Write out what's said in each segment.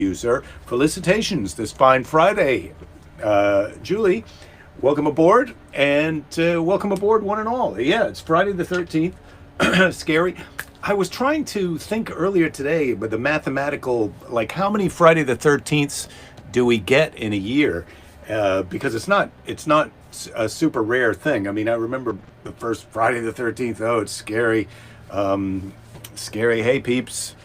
You, sir. Felicitations this fine Friday. Julie, welcome aboard, and welcome aboard, one and all. Yeah, it's Friday the 13th. Scary. I was trying to think earlier today, but the mathematical, like how many Friday the 13ths do we get in a year? Because it's not a super rare thing. I mean, I remember the first Friday the 13th. Oh, it's scary. Scary. Hey, peeps.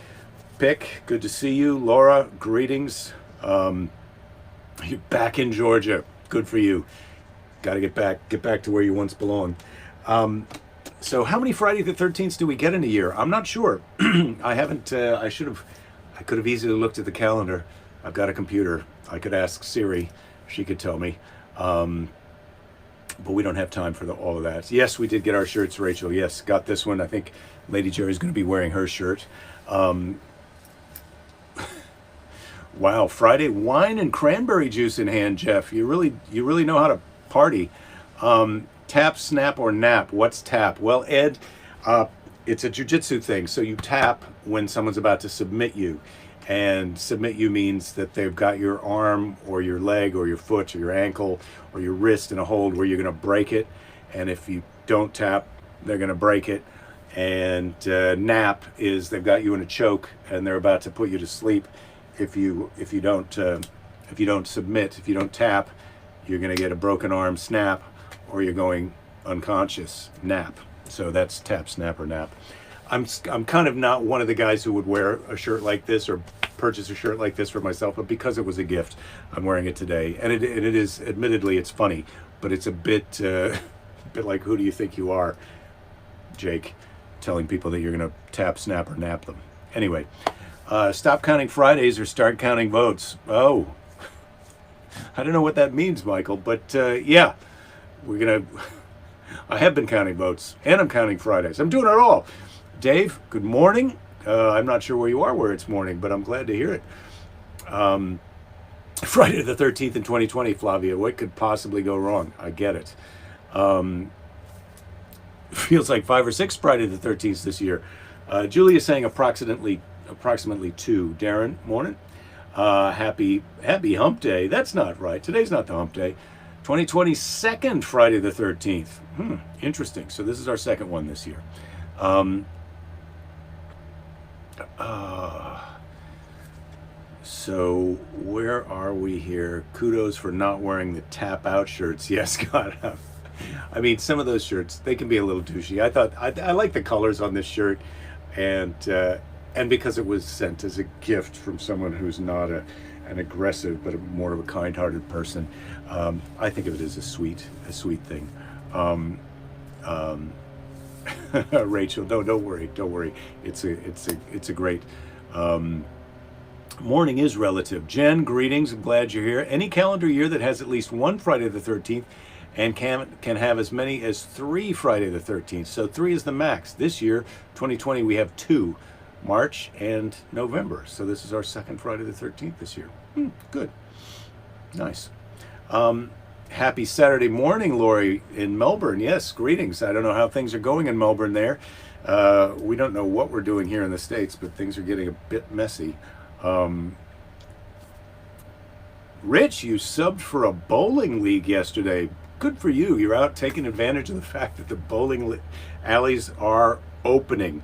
Pick, good to see you. Laura, greetings. You're back in Georgia. Good for you. Got to get back to where you once belonged. So how many Friday the 13th do we get in a year? I'm not sure. I haven't, I could have easily looked at the calendar. I've got a computer. I could ask Siri. She could tell me. But we don't have time for all of that. Yes, we did get our shirts, Rachel. Yes, got this one. I think Lady Jerry's going to be wearing her shirt. Wow, Friday wine and cranberry juice in hand, Jeff. You really know how to party. Tap, snap, or nap. What's tap? Well, Ed, it's a jujitsu thing. So you tap when someone's about to submit you. And submit you means that they've got your arm or your leg or your foot or your ankle or your wrist in a hold where you're going to break it. And if you don't tap, they're going to break it. And nap is they've got you in a choke and they're about to put you to sleep. If you don't submit, if you don't tap, you're going to get a broken arm, snap, or you're going unconscious, nap. So that's tap, snap, or nap. I'm kind of not one of the guys who would wear a shirt like this or purchase a shirt like this for myself, but because it was a gift, I'm wearing it today. And it is, admittedly, it's funny, but it's a bit like, who do you think you are, Jake, telling people that you're going to tap, snap, or nap them. Anyway. Stop counting Fridays or start counting votes. Oh, I don't know what that means, Michael, but yeah, I have been counting votes and I'm counting Fridays. I'm doing it all. Dave, good morning. I'm not sure where you are where it's morning, but I'm glad to hear it. Friday the 13th in 2020, Flavia, what could possibly go wrong? I get it. Feels like 5 or 6 Friday the 13th this year. Julie is saying approximately 2. Darren, morning. Happy hump day. That's not right. Today's not the hump day. 2022 Friday the 13th. Interesting. So this is our second one this year. So where are we here? Kudos for not wearing the tap out shirts. Yes, God. I mean, some of those shirts, they can be a little douchey. I like the colors on this shirt, and because it was sent as a gift from someone who's not an aggressive but more of a kind-hearted person, I think of it as a sweet thing. Rachel, don't worry. It's a great. Morning is relative. Jen, greetings. I'm glad you're here. Any calendar year that has at least one Friday the 13th and can have as many as 3 Friday the 13th. So 3 is the max. This year, 2020, we have 2. March and November. So this is our second Friday the 13th this year. Good. Nice. Happy Saturday morning, Lori, in Melbourne. Yes, greetings. I don't know how things are going in Melbourne there. We don't know what we're doing here in the States, but things are getting a bit messy. Rich, you subbed for a bowling league yesterday. Good for you. You're out taking advantage of the fact that the bowling alleys are opening.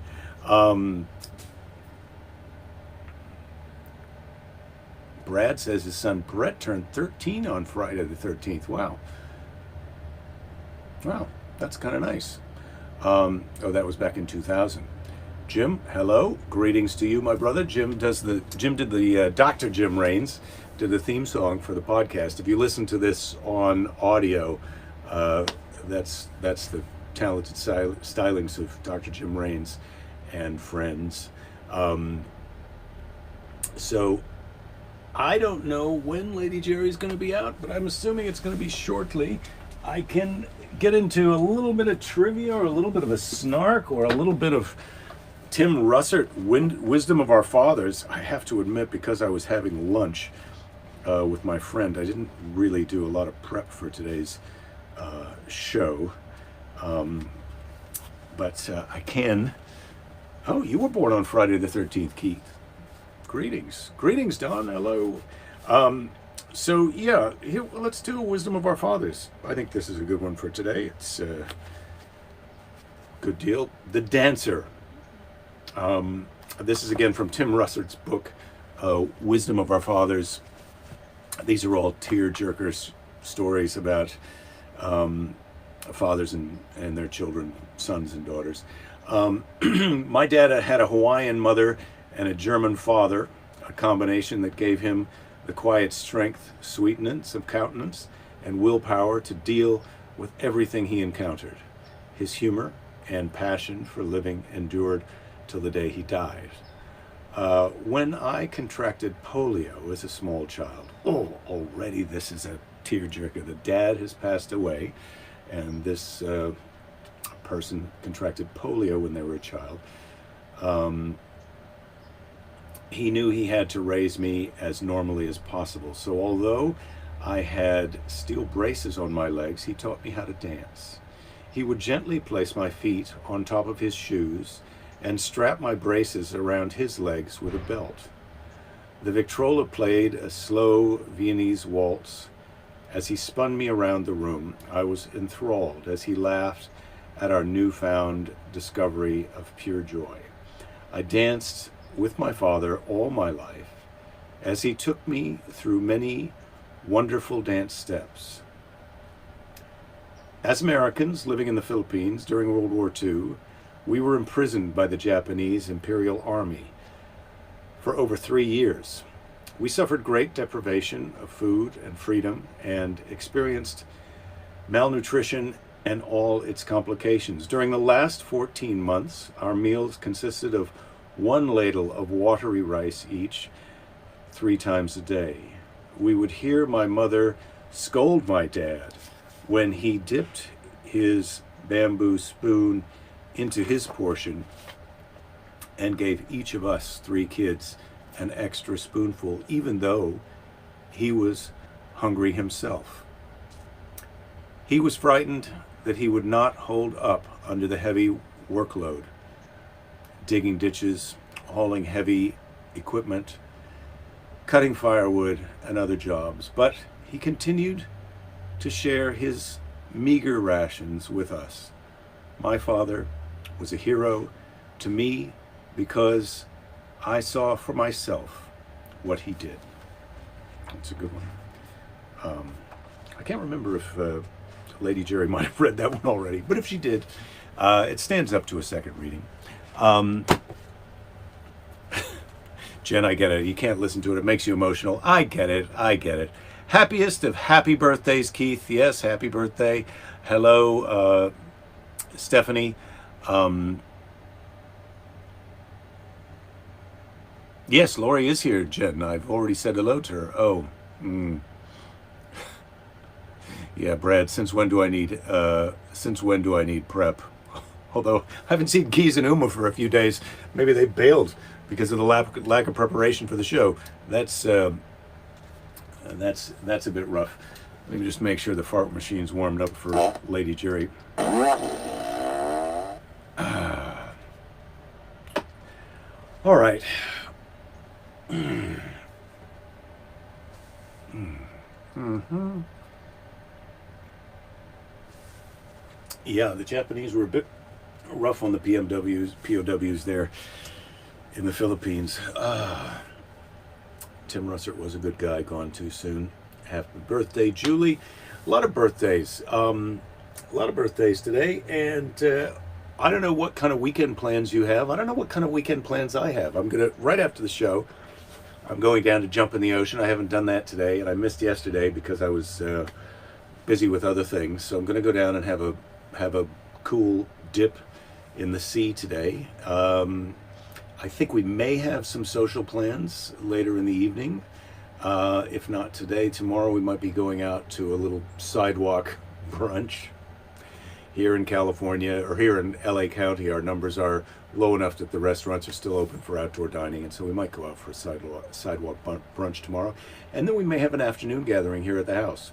Brad says his son Brett turned 13 on Friday the 13th. Wow, that's kind of nice. Oh, that was back in 2000. Jim, hello, greetings to you, my brother. Jim did the Dr. Jim Raines did the theme song for the podcast. If you listen to this on audio, that's the talented stylings of Dr. Jim Raines and friends. So I don't know when Lady Jerry's going to be out, but I'm assuming it's going to be shortly. I can get into a little bit of trivia or a little bit of a snark or a little bit of Tim Russert, Wisdom of Our Fathers. I have to admit, because I was having lunch with my friend, I didn't really do a lot of prep for today's show. But I can. Oh, you were born on Friday the 13th, Keith. Greetings, Don. Hello. So yeah, here, let's do a wisdom of our fathers. I think this is a good one for today. It's a good deal. The Dancer. This is again from Tim Russert's book, Wisdom of Our Fathers. These are all tear-jerkers stories about fathers and their children, sons and daughters. My dad had a Hawaiian mother and a German father, a combination that gave him the quiet strength, sweetness of countenance, and willpower to deal with everything he encountered. His humor and passion for living endured till the day he died. When I contracted polio as a small child, already this is a tearjerker. The dad has passed away, and this person contracted polio when they were a child. He knew he had to raise me as normally as possible. So although I had steel braces on my legs, he taught me how to dance. He would gently place my feet on top of his shoes and strap my braces around his legs with a belt. The Victrola played a slow Viennese waltz. As he spun me around the room, I was enthralled as he laughed at our newfound discovery of pure joy. I danced with my father all my life as he took me through many wonderful dance steps. As Americans living in the Philippines during World War II, we were imprisoned by the Japanese Imperial Army for over 3 years. We suffered great deprivation of food and freedom and experienced malnutrition and all its complications. During the last 14 months, our meals consisted of 1 ladle of watery rice each, 3 times a day. We would hear my mother scold my dad when he dipped his bamboo spoon into his portion and gave each of us 3 kids an extra spoonful, even though he was hungry himself. He was frightened that he would not hold up under the heavy workload, digging ditches, hauling heavy equipment, cutting firewood, and other jobs. But he continued to share his meager rations with us. My father was a hero to me because I saw for myself what he did. That's a good one. I can't remember if Lady Jerry might have read that one already, but if she did, it stands up to a second reading. Jen, I get it. You can't listen to it. It makes you emotional. I get it. Happiest of happy birthdays, Keith. Yes, happy birthday. Hello, Stephanie. Yes, Lori is here, Jen. I've already said hello to her. Yeah, Brad, since when do I need prep? Although I haven't seen Keys and Uma for a few days. Maybe they bailed because of the lack of preparation for the show. That's a bit rough. Let me just make sure the fart machine's warmed up for Lady Jerry. All right. Yeah, the Japanese were a bit rough on the POWs there in the Philippines. Tim Russert was a good guy, gone too soon. Happy birthday, Julie. A lot of birthdays today, and I don't know what kind of weekend plans you have. I don't know what kind of weekend plans I have. Right after the show, I'm going down to jump in the ocean. I haven't done that today, and I missed yesterday because I was busy with other things. So I'm going to go down and have a cool dip in the sea today. I think we may have some social plans later in the evening. If not today, tomorrow we might be going out to a little sidewalk brunch. Here in California, or here in LA County, our numbers are low enough that the restaurants are still open for outdoor dining, and so we might go out for a sidewalk brunch tomorrow. And then we may have an afternoon gathering here at the house.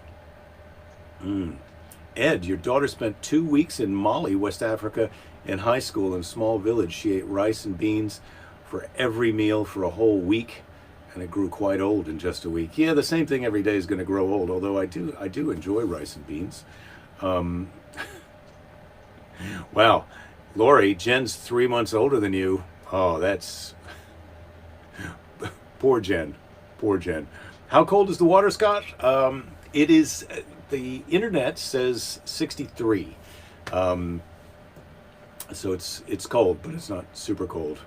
Ed, your daughter spent 2 weeks in Mali, West Africa, in high school in a small village. She ate rice and beans for every meal for a whole week. and it grew quite old in just a week. Yeah, the same thing every day is going to grow old. Although I do enjoy rice and beans. Wow, Lori, Jen's 3 months older than you. Oh, that's poor Jen. Poor Jen. How cold is the water, Scott? It is. The internet says 63. So it's cold, but it's not super cold.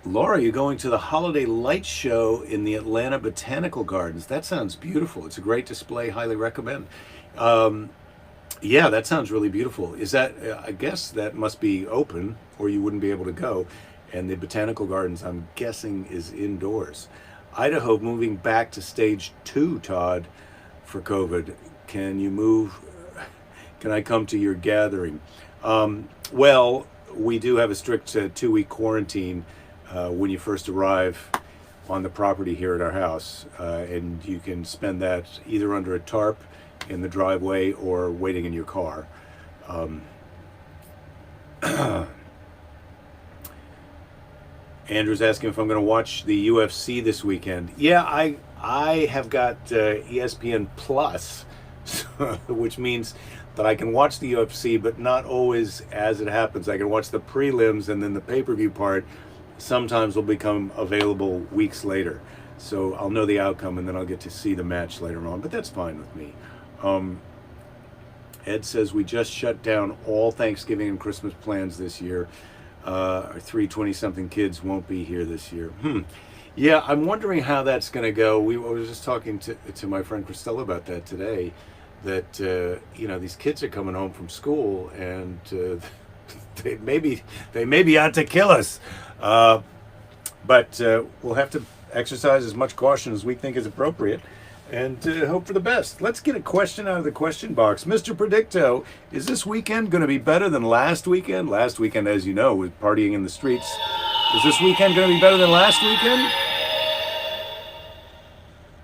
Laura, you're going to the Holiday Light Show in the Atlanta Botanical Gardens. That sounds beautiful. It's a great display. Highly recommend. Yeah, that sounds really beautiful. Is that? I guess that must be open, or you wouldn't be able to go. And the Botanical Gardens, I'm guessing, is indoors. Idaho moving back to stage 2, Todd, for COVID. Can you move? Can I come to your gathering? Well, we do have a strict 2-week quarantine when you first arrive on the property here at our house. And you can spend that either under a tarp in the driveway or waiting in your car. Andrew's asking if I'm going to watch the UFC this weekend. Yeah, I have got ESPN Plus, which means that I can watch the UFC, but not always as it happens. I can watch the prelims, and then the pay-per-view part sometimes will become available weeks later. So I'll know the outcome, and then I'll get to see the match later on, but that's fine with me. Ed says we just shut down all Thanksgiving and Christmas plans this year. Our 3 20-something kids won't be here this year. Yeah, I'm wondering how that's going to go. I was just talking to my friend Christella about that today, that, these kids are coming home from school, and they may be out to kill us. But we'll have to exercise as much caution as we think is appropriate, and hope for the best. Let's get a question out of the question box. Mr. Predicto, is this weekend going to be better than last weekend? Last weekend, as you know, was partying in the streets. Is this weekend going to be better than last weekend?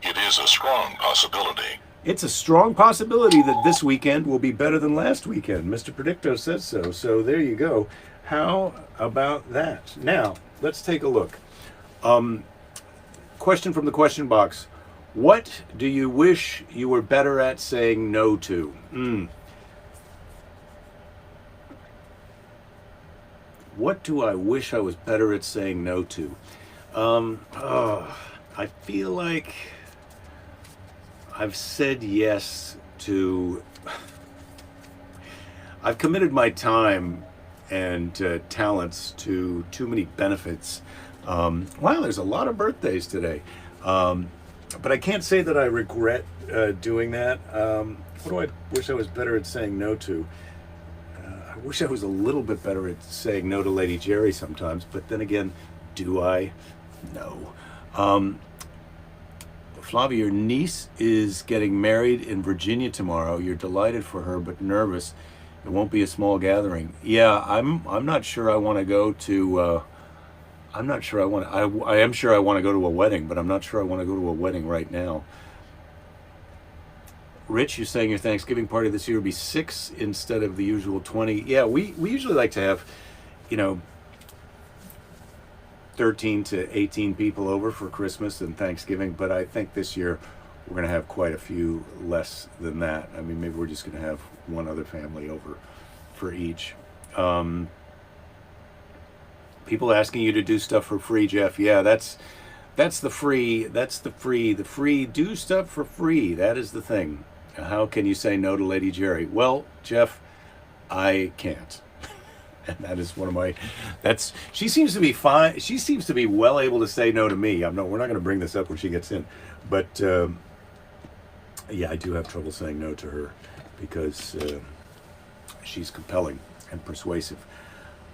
It is a strong possibility. It's a strong possibility that this weekend will be better than last weekend. Mr. Predicto says so. So there you go. How about that? Now, let's take a look. Question from the question box. What do you wish you were better at saying no to? What do I wish I was better at saying no to? I feel like I've said yes to... I've committed my time and talents to too many benefits. Wow, there's a lot of birthdays today. But I can't say that I regret doing that. What do I wish I was better at saying no to? I wish I was a little bit better at saying no to Lady Jerry sometimes, but then again, do I? No. Flavia, your niece is getting married in Virginia tomorrow. You're delighted for her, but nervous. It won't be a small gathering. Yeah, I'm not sure I want to go to... I'm not sure I am sure I want to go to a wedding, but I'm not sure I want to go to a wedding right now. Rich, you're saying your Thanksgiving party this year will be 6 instead of the usual 20. Yeah, we usually like to have, 13 to 18 people over for Christmas and Thanksgiving, but I think this year we're going to have quite a few less than that. I mean, maybe we're just going to have one other family over for each. People asking you to do stuff for free, Jeff. Yeah, that's the free. The free do stuff for free. That is the thing. How can you say no to Lady Jerry? Well, Jeff, I can't. And that is one of my... She seems to be fine. She seems to be well able to say no to me. We're not going to bring this up when she gets in. But, yeah, I do have trouble saying no to her because she's compelling and persuasive.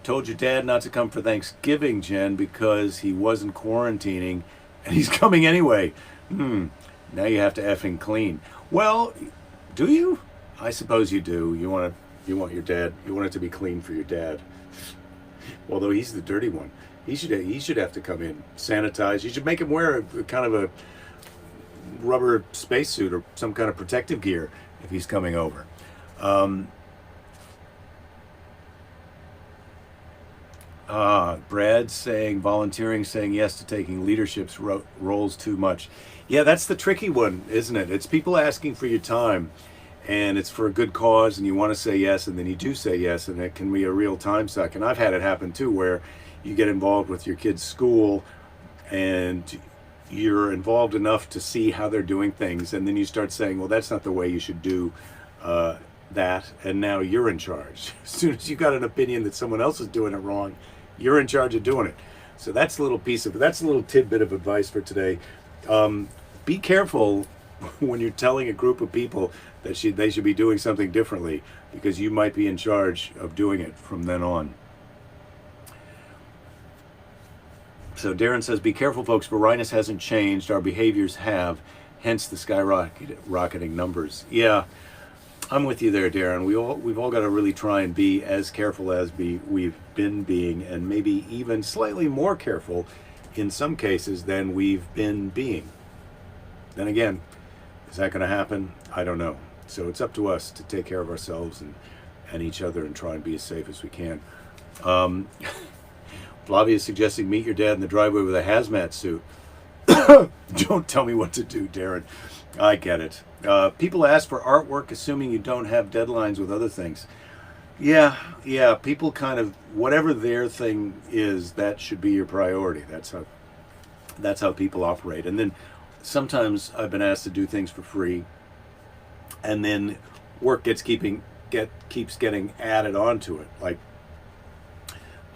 Told your dad not to come for Thanksgiving, Jen, because he wasn't quarantining, and he's coming anyway. Now you have to effing clean. Well, do you? I suppose you do. You want your dad. You want it to be clean for your dad. Although he's the dirty one. He should have to come in sanitized. You should make him wear a kind of a rubber spacesuit or some kind of protective gear if he's coming over. Brad saying volunteering, saying yes to taking leadership roles too much. Yeah, that's the tricky one, isn't it? It's people asking for your time, and it's for a good cause, and you want to say yes, and then you do say yes, and it can be a real time suck. And I've had it happen too, where you get involved with your kid's school, and you're involved enough to see how they're doing things, and then you start saying, well, that's not the way you should do that, and now you're in charge. As soon as you got an opinion that someone else is doing it wrong, you're in charge of doing it. So that's a little that's a little tidbit of advice for today. Be careful when you're telling a group of people that they should be doing something differently, because you might be in charge of doing it from then on. So Darren says, be careful, folks. Varinus hasn't changed. Our behaviors have, hence the skyrocketing numbers. Yeah, I'm with you there, Darren. We've all got to really try and be as careful as we've been being, and maybe even slightly more careful in some cases than we've been being. Then again, is that going to happen? I don't know. So it's up to us to take care of ourselves and each other and try and be as safe as we can. Flavia is suggesting meet your dad in the driveway with a hazmat suit. Don't tell me what to do, Darren. I get it. People ask for artwork assuming you don't have deadlines with other things. Yeah. People kind of, whatever their thing is, that should be your priority. That's how people operate. And then sometimes I've been asked to do things for free, and then work keeps getting added onto it. Like,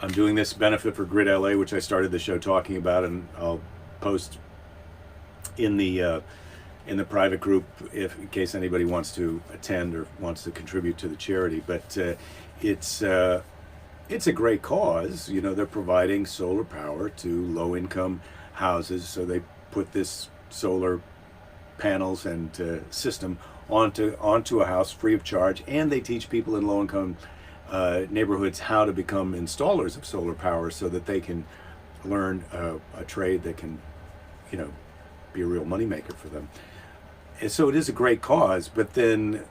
I'm doing this benefit for Grid LA, which I started the show talking about, and I'll post in the private group in case anybody wants to attend or wants to contribute to the charity. But it's a great cause. You know, they're providing solar power to low-income houses, so they put this solar panels and system onto a house free of charge, and they teach people in low-income neighborhoods how to become installers of solar power, so that they can learn a trade that can, be a real moneymaker for them. And so it is a great cause, but then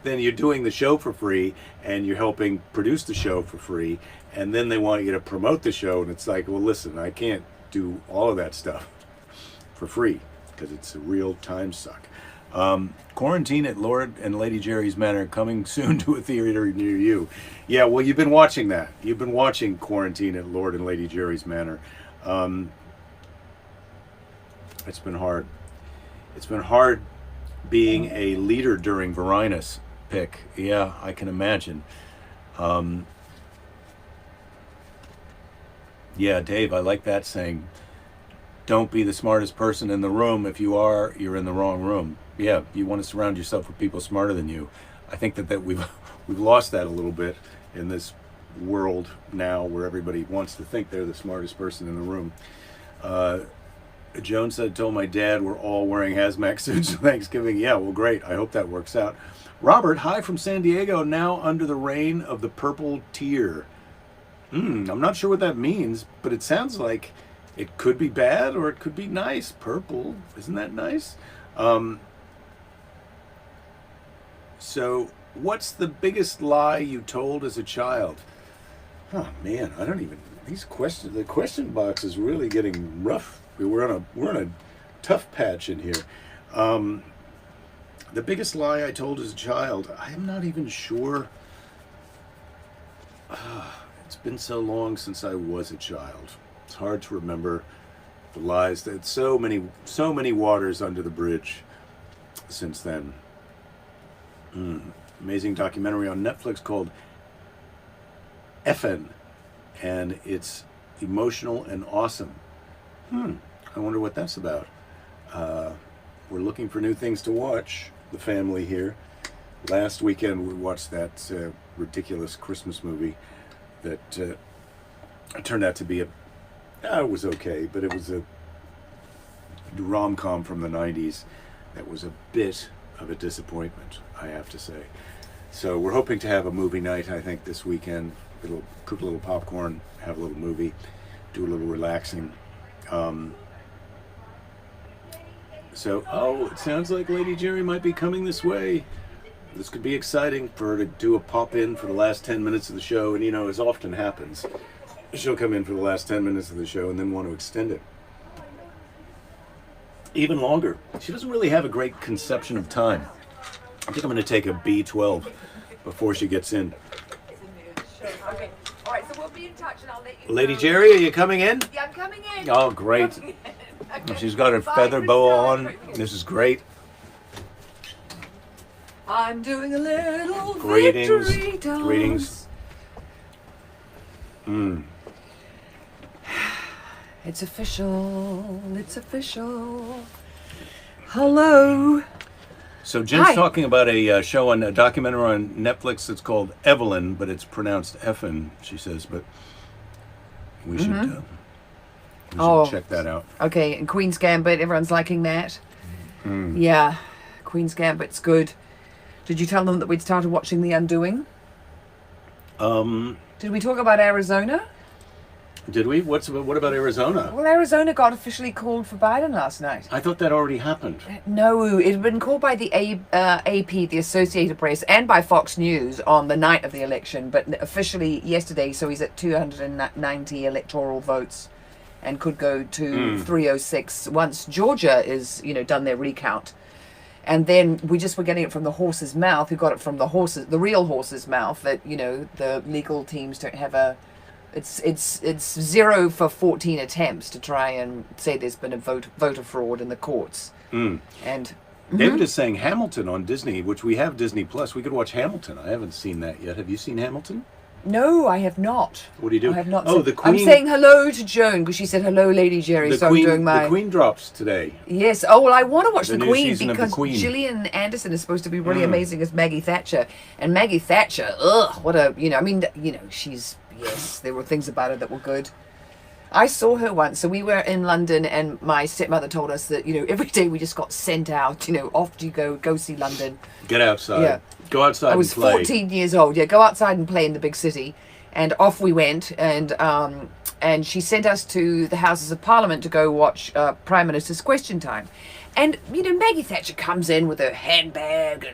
you're doing the show for free, and you're helping produce the show for free, and then they want you to promote the show, and it's like, well, listen, I can't do all of that stuff for free because it's a real time suck. Quarantine at Lord and Lady Jerry's Manor coming soon to a theater near you. Yeah, well, you've been watching that. You've been watching Quarantine at Lord and Lady Jerry's Manor. It's been hard. It's been hard being a leader during Varinus pick. Yeah, I can imagine. Yeah, Dave, I like that saying. Don't be the smartest person in the room. If you are, you're in the wrong room. Yeah, you want to surround yourself with people smarter than you. I think that we've lost that a little bit in this world now, where everybody wants to think they're the smartest person in the room. Joan said, told my dad we're all wearing hazmat suits for Thanksgiving. Yeah, well, great. I hope that works out. Robert, hi from San Diego, now under the reign of the purple tier. I'm not sure what that means, but it sounds like it could be bad or it could be nice. Purple, isn't that nice? So, what's the biggest lie you told as a child? Oh man, I don't even. The question box is really getting rough. We're in a tough patch in here. The biggest lie I told as a child, I'm not even sure. It's been so long since I was a child. It's hard to remember the lies. There's so many waters under the bridge since then. Amazing documentary on Netflix called Effin, and it's emotional and awesome. I wonder what that's about. We're looking for new things to watch, the family here. Last weekend we watched that ridiculous Christmas movie that turned out to be it was okay, but it was a rom-com from the 90s that was a bit of a disappointment, I have to say. So we're hoping to have a movie night, I think, this weekend. Cook a little popcorn, have a little movie, do a little relaxing. So, it sounds like Lady Jerry might be coming this way. This could be exciting for her to do a pop-in for the last 10 minutes of the show. And, as often happens, she'll come in for the last 10 minutes of the show and then want to extend it even longer. She doesn't really have a great conception of time. I think I'm going to take a B12 before she gets in. Okay. All right, so we'll be in touch and I'll let you Lady know. Jerry, are you coming in? Yeah, I'm coming in. Oh, great. Coming in. Okay. She's got her Bye, feather boa Priscilla. on. This is great. I'm doing a little Greetings. victory dance. Greetings. It's official. It's official. Hello. So Jen's Hi. talking about a show on a documentary on Netflix that's called Evelyn, but it's pronounced Effin, she says. But we should Oh. check that out. Okay, and Queen's Gambit, everyone's liking that. Yeah, Queen's Gambit's good. Did you tell them that we'd started watching The Undoing? Did we talk about Arizona? Did we? What about Arizona? Well, Arizona got officially called for Biden last night. I thought that already happened. No, it had been called by the AP, the Associated Press, and by Fox News on the night of the election, but officially yesterday, so he's at 290 electoral votes and could go to 306 once Georgia is, done their recount. And then we just were getting it from the horse's mouth, who got it from the real horse's mouth, that, the legal teams don't have it's 0 for 14 attempts to try and say there's been a voter fraud in the courts. And David is saying Hamilton on Disney, which we have Disney Plus. We could watch Hamilton. I haven't seen that yet. Have you seen Hamilton? no, I have not. What do you do? I have not. Oh, seen- the Queen. I'm saying hello to Joan because she said hello, Lady Jerry. the So Queen. I'm doing my. The Queen drops today. Yes. Oh, well, I want to watch The the new Queen season of The because Queen. Gillian Anderson is supposed to be really amazing as Maggie Thatcher, and Maggie Thatcher. Ugh, what a she's yes. There were things about her that were good. I saw her once. So we were in London, and my stepmother told us that every day we just got sent out. Off you go see London. Get outside. Yeah. Go outside I was and play. 14 years old. Yeah, go outside and play in the big city. And off we went, and she sent us to the Houses of Parliament to go watch Prime Minister's Question Time. And, Maggie Thatcher comes in with her handbag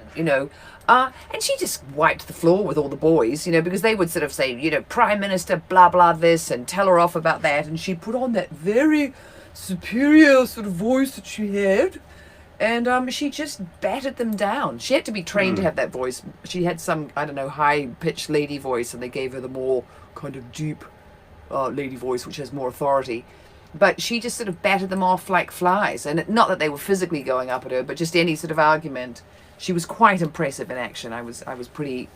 and she just wiped the floor with all the boys, because they would sort of say, Prime Minister, blah, blah, this, and tell her off about that. And she put on that very superior sort of voice that she had. And she just battered them down. She had to be trained to have that voice. She had some, I don't know, high-pitched lady voice, and they gave her the more kind of deep lady voice, which has more authority. But she just sort of battered them off like flies. And not that they were physically going up at her, but just any sort of argument. She was quite impressive in action. I was pretty,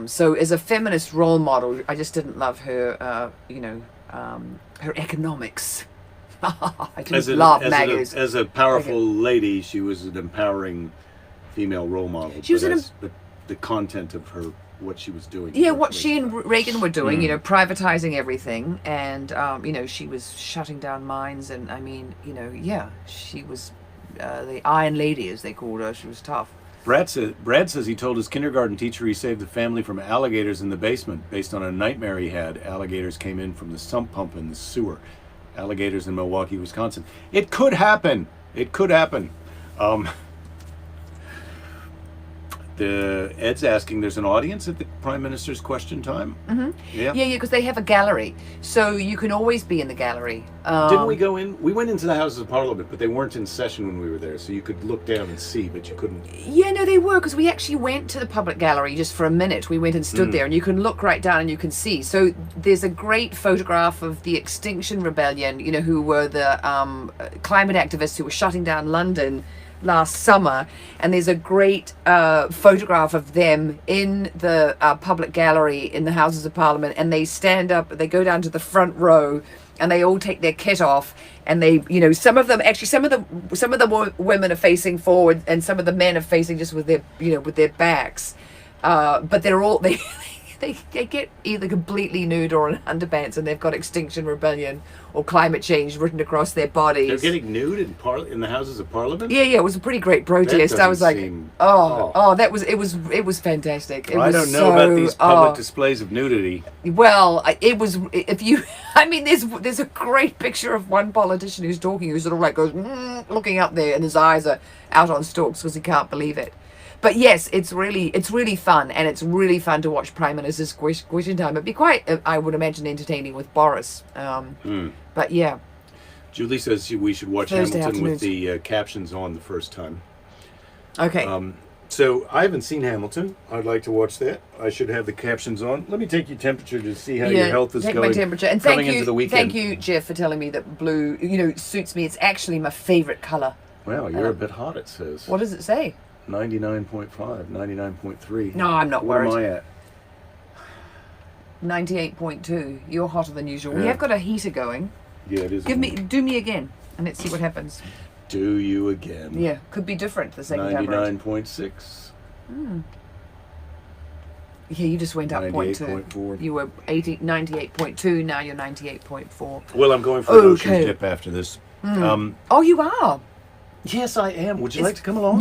So as a feminist role model, I just didn't love her, her economics. I didn't love Maggie's. As a powerful lady, she was an empowering female role model. She was but the content of her, what she was doing. Yeah, what she and Reagan were doing, privatizing everything, and she was shutting down mines, and she was the Iron Lady, as they called her. She was tough. Brad says he told his kindergarten teacher he saved the family from alligators in the basement based on a nightmare he had. Alligators came in from the sump pump in the sewer. Alligators in Milwaukee, Wisconsin. It could happen. It could happen. Ed's asking, there's an audience at the Prime Minister's Question Time? Mm-hmm. Yeah, because they have a gallery. So you can always be in the gallery. Didn't we go in? We went into the Houses of Parliament, but they weren't in session when we were there, so you could look down and see, but you couldn't. Yeah, no, they were, because we actually went to the public gallery just for a minute. We went and stood there, and you can look right down and you can see. So there's a great photograph of the Extinction Rebellion, who were the climate activists who were shutting down London last summer, and there's a great photograph of them in the public gallery in the Houses of Parliament, and they stand up, they go down to the front row, and they all take their kit off, and they, some of the women are facing forward, and some of the men are facing just with their, with their backs, but they're all they get either completely nude or in underpants, and they've got Extinction Rebellion or climate change written across their bodies. They're getting nude in the Houses of Parliament? Yeah, it was a pretty great protest. I was like, it was fantastic. I don't know about these public displays of nudity. Well, it was, there's a great picture of one politician who's talking, who sort of like goes, looking up there, and his eyes are out on stalks because he can't believe it. But yes, it's really fun, and it's really fun to watch Prime Minister's question time. It'd be quite, I would imagine, entertaining with Boris. But yeah. Julie says we should watch Thursday Hamilton with afternoons. the captions on the first time. Okay. So I haven't seen Hamilton. I'd like to watch that. I should have the captions on. Let me take your temperature to see how your health is take going. my temperature. And coming into the weekend. thank you, Jeff, for telling me that blue, suits me. It's actually my favorite color. Wow, you're a bit hot, it says. What does it say? 99.5, 99.3. No, I'm not What worried. am I at? 98.2. You're hotter than usual. We Yeah. have got a heater going. Yeah, it is. Do me again, and let's see what happens. Do you again? Yeah, could be different the second time around. 99.6. Yeah, you just went up 0.2. 98.4. You were 98.2, now you're 98.4. Well, I'm going for an ocean Okay. dip after this. Oh, you are? Yes, I am. Would you like to come along?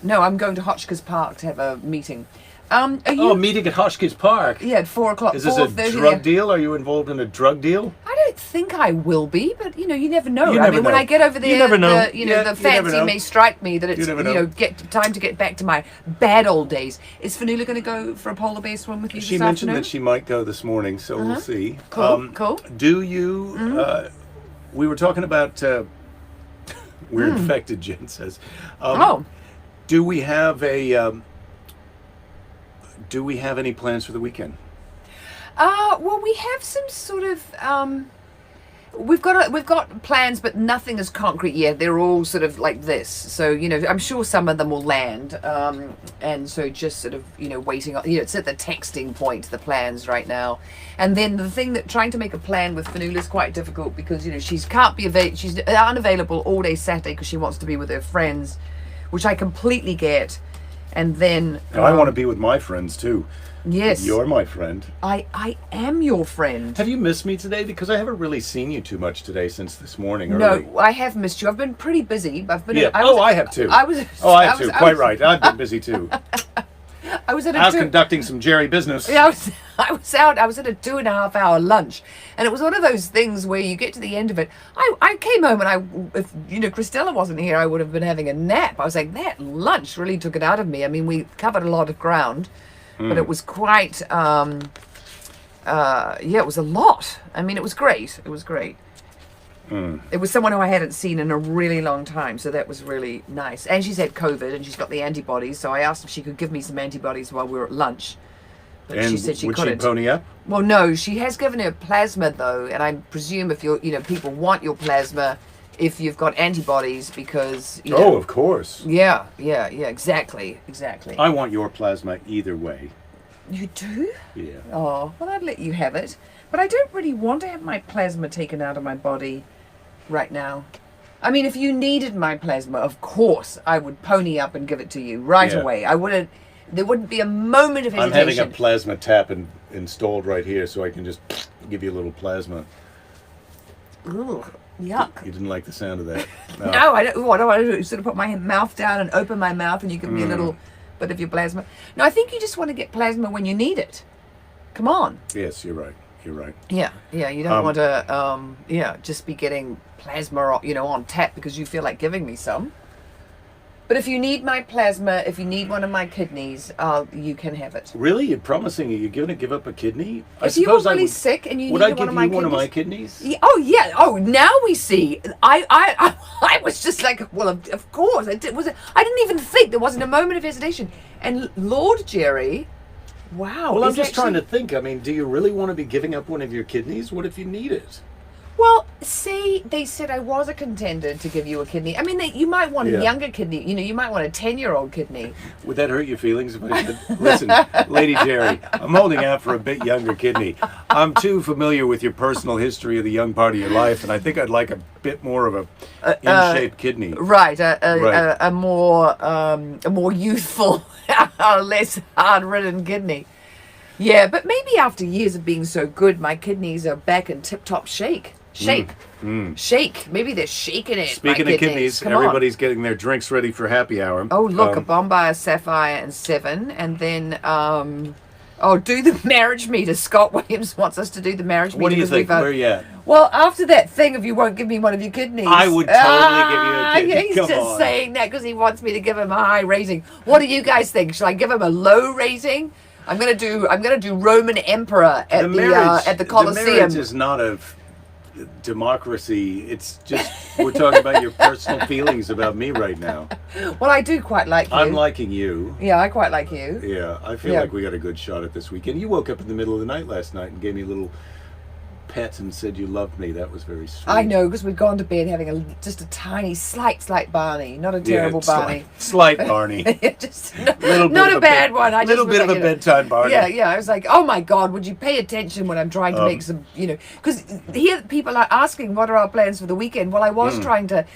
No, I'm going to Hotchkiss Park to have a meeting. Are you? Oh, meeting at Hotchkiss Park. Yeah, at 4 o'clock. Is this a 4:30, drug yeah. deal? Are you involved in a drug deal? I don't think I will be, but you never know. You I never mean, when know. I get over there, You never know. the Yeah, you never fancy know. may strike me that it's never know. time to get back to my bad old days. Is Fanula going to go for a polar bear swim with you She this mentioned afternoon? that she might go this morning, so we'll see. Cool, cool. Do you? We were talking about. We're infected, Jen says. Do we have a? Do we have any plans for the weekend? Well, we have some sort of we've got plans, but nothing is concrete yet. They're all sort of like this. So I'm sure some of them will land. And so just sort of waiting on. It's at the texting point, the plans right now. And then the thing that trying to make a plan with Fanula is quite difficult because she's she's unavailable all day Saturday because she wants to be with her friends, which I completely get. And then I want to be with my friends too. Yes, You're my friend. I am your friend. Have you missed me today? Because I haven't really seen you too much today since this morning. No, early. I have missed you. I've been pretty busy. I've been. Yeah. I have too. I was. I have too. Quite right. I've been busy too. I was at I was conducting some Jerry business. Yeah, I was out. I was at a 2.5 hour lunch, and it was one of those things where you get to the end of it. I came home and if Christella wasn't here, I would have been having a nap. I was like, that lunch really took it out of me. I mean, we covered a lot of ground, but it was quite. It was a lot. I mean, it was great. It was great. It was someone who I hadn't seen in a really long time, so that was really nice. And she's had COVID, and she's got the antibodies, so I asked if she could give me some antibodies while we were at lunch. But And she said she would couldn't. she pony up? Well, no, she has given her plasma, though, and I presume if people want your plasma if you've got antibodies because, Oh, of course. Yeah, exactly. I want your plasma either way. You do? Yeah. Oh, well, I'd let you have it. But I don't really want to have my plasma taken out of my body right now. I mean, if you needed my plasma, of course, I would pony up and give it to you right away. There wouldn't be a moment of hesitation. I'm having a plasma tap installed right here, so I can just give you a little plasma. Ugh, yuck. You didn't like the sound of that? No, I don't. What do I do? Sort of put my mouth down and open my mouth, and you give me a little bit of your plasma. No, I think you just want to get plasma when you need it. Come on. Yes, you're right. You're right. Yeah. You don't want to, just be getting plasma, on tap because you feel like giving me some. But if you need my plasma, if you need one of my kidneys, you can have it. Really? You're promising you're going to give up a kidney? If you were really sick and you would I needed give one of my you kidneys, one of my kidneys? Yeah, oh yeah. Oh, now we see. I was just like, well, of course. I didn't even think. There wasn't a moment of hesitation. And Lord Jerry, wow. Well, I'm just trying to think. I mean, do you really want to be giving up one of your kidneys? What if you need it? Well, see, they said I was a contender to give you a kidney. I mean, you might want a younger kidney. You might want a 10-year-old kidney. Would that hurt your feelings if I said, listen, Lady Jerry, I'm holding out for a bit younger kidney. I'm too familiar with your personal history of the young part of your life, and I think I'd like a bit more of a in-shaped kidney. Right, a more youthful, less hard-ridden kidney. Yeah, but maybe after years of being so good, my kidneys are back in tip-top shape. Shake. Maybe they're shaking it. Speaking of kidneys, everybody's getting their drinks ready for happy hour. Oh, look, a Bombay, a Sapphire, and 7. And then, Oh, do the marriage meter. Scott Williams wants us to do the marriage meter. What do you think? Where are you at? Well, after that thing of you won't give me one of your kidneys. I would totally give you a kidney. He's Come just on. saying that because he wants me to give him a high rating. What do you guys think? Should I give him a low rating? I'm gonna do Roman Emperor at the Colosseum. The marriage is not a democracy. It's just we're talking about your personal feelings about me right now. Well, I do quite like you. I'm liking you. Yeah, I quite like you. Yeah, I feel like we got a good shot at this weekend. You woke up in the middle of the night last night and gave me a little pet and said you loved me. That was very sweet. I know, because we'd gone to bed having just a tiny, slight Barney, not a terrible Barney. Slight Barney. Just not a bad one. A little bit of a bedtime Barney. Yeah. I was like, oh my God, would you pay attention when I'm trying to make some, because here people are asking what are our plans for the weekend. Well, I was trying to,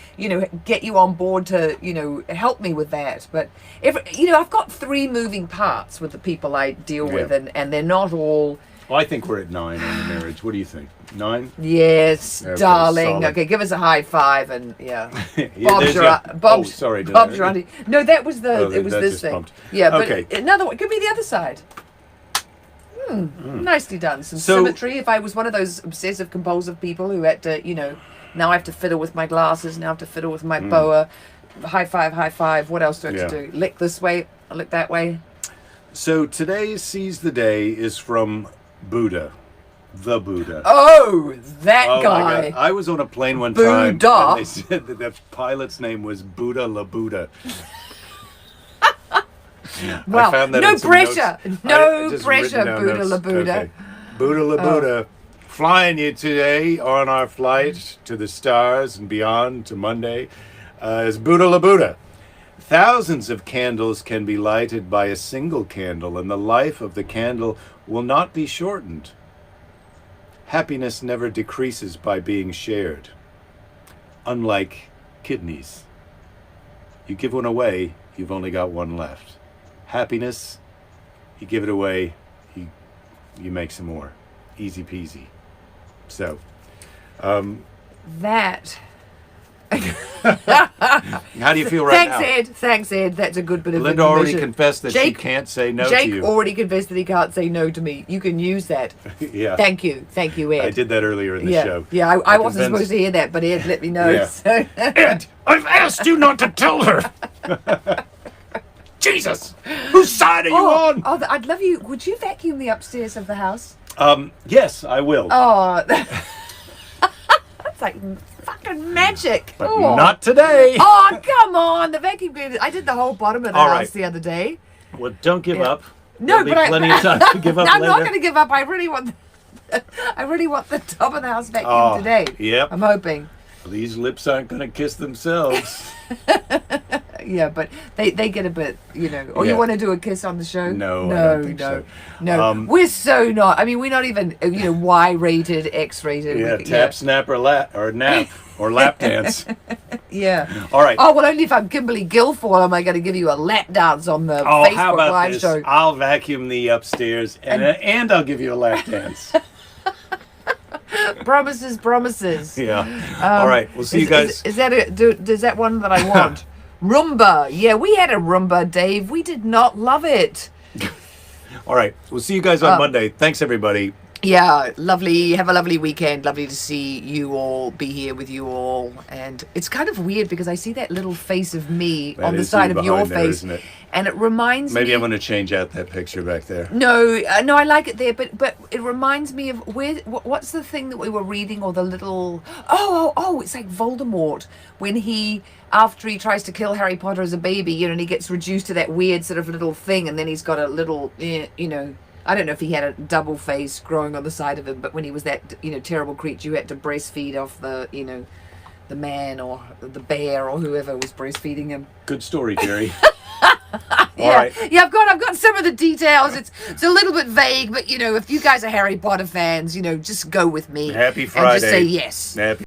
get you on board to, help me with that. But I've got 3 moving parts with the people I deal with, and they're not all. Well, I think we're at 9 on the marriage. What do you think? 9? Yes, Okay, darling. solid. Okay, give us a high five and yeah. Yeah, Bob's sorry. Bob's your auntie. No, that was it was that this just thing. bumped. Yeah, but Okay. another one. Give me the other side. Nicely done. Some symmetry. If I was one of those obsessive compulsive people who had to, now I have to fiddle with my glasses, now I have to fiddle with my boa. High five. What else do I have to do? Lick this way, lick that way. So today's Seize the Day is from Buddha. The Buddha. Oh, that Oh guy. my God. I was on a plane one Buddha. time and they said that the pilot's name was Buddha La Buddha. Well, I found that no in some pressure. notes. No just pressure, written down Buddha notes. La Buddha. Okay. Buddha La Buddha. Flying you today on our flight to the stars and beyond to Monday is Buddha La Buddha. Thousands of candles can be lighted by a single candle, and the life of the candle will not be shortened. Happiness never decreases by being shared. Unlike kidneys. You give one away, you've only got one left. Happiness, you give it away, you make some more. Easy peasy. So, That. how do you feel right now? Thanks, Ed. That's a good bit of Belinda already information. confessed that she can't say no to Jake you. already confessed that he can't say no to me. You can use that. Yeah. Thank you, Ed. I did that earlier in the show. Yeah, I wasn't supposed to hear that, but Ed let me know. Yeah. So. Ed, I've asked you not to tell her. Jesus, whose side are you on? Oh, I'd love you. Would you vacuum the upstairs of the house? Yes, I will. Oh, that's like fucking magic. But not today. Oh, come on. The vacuum cleaner. I did the whole bottom of the All house right. the other day. Well, don't give up. No, There'll but be plenty of time to give up I'm later. not going to give up. I really want the top of the house vacuum today. Yep. I'm hoping. These lips aren't going to kiss themselves. Yeah, but they get a bit, Or you Yeah. want to do a kiss on the show? No, I don't think so. No. We're so not. I mean, we're not even, Y-rated, X-rated. Yeah, tap, snap, or nap, or lap dance. Yeah. All right. Oh, well, only if I'm Kimberly Guilfoyle am I going to give you a lap dance on the Oh, Facebook how about Live this? show. I'll vacuum the upstairs, and I'll give you a lap dance. Promises. Yeah. All right. We'll see you guys. Is that is that one that I want? Roomba. Yeah, we had a Roomba, Dave. We did not love it. All right. We'll see you guys on Monday. Thanks, everybody. Yeah, lovely. Have a lovely weekend. Lovely to see you all, be here with you all. And it's kind of weird because I see that little face of me That on the is side you of your behind there, face. isn't it? And it reminds me... Maybe I'm going to change out that picture back there. No, I like it there, but it reminds me of what's the thing that we were reading, or the little... Oh, it's like Voldemort, when after he tries to kill Harry Potter as a baby, and he gets reduced to that weird sort of little thing, and then he's got a little, I don't know if he had a double face growing on the side of him, but when he was that, terrible creature, you had to breastfeed off the, the man or the bear or whoever was breastfeeding him. Good story, Jerry. Yeah, right. yeah, I've got some of the details. It's a little bit vague, but if you guys are Harry Potter fans, just go with me. Happy Friday. And just say yes. Happy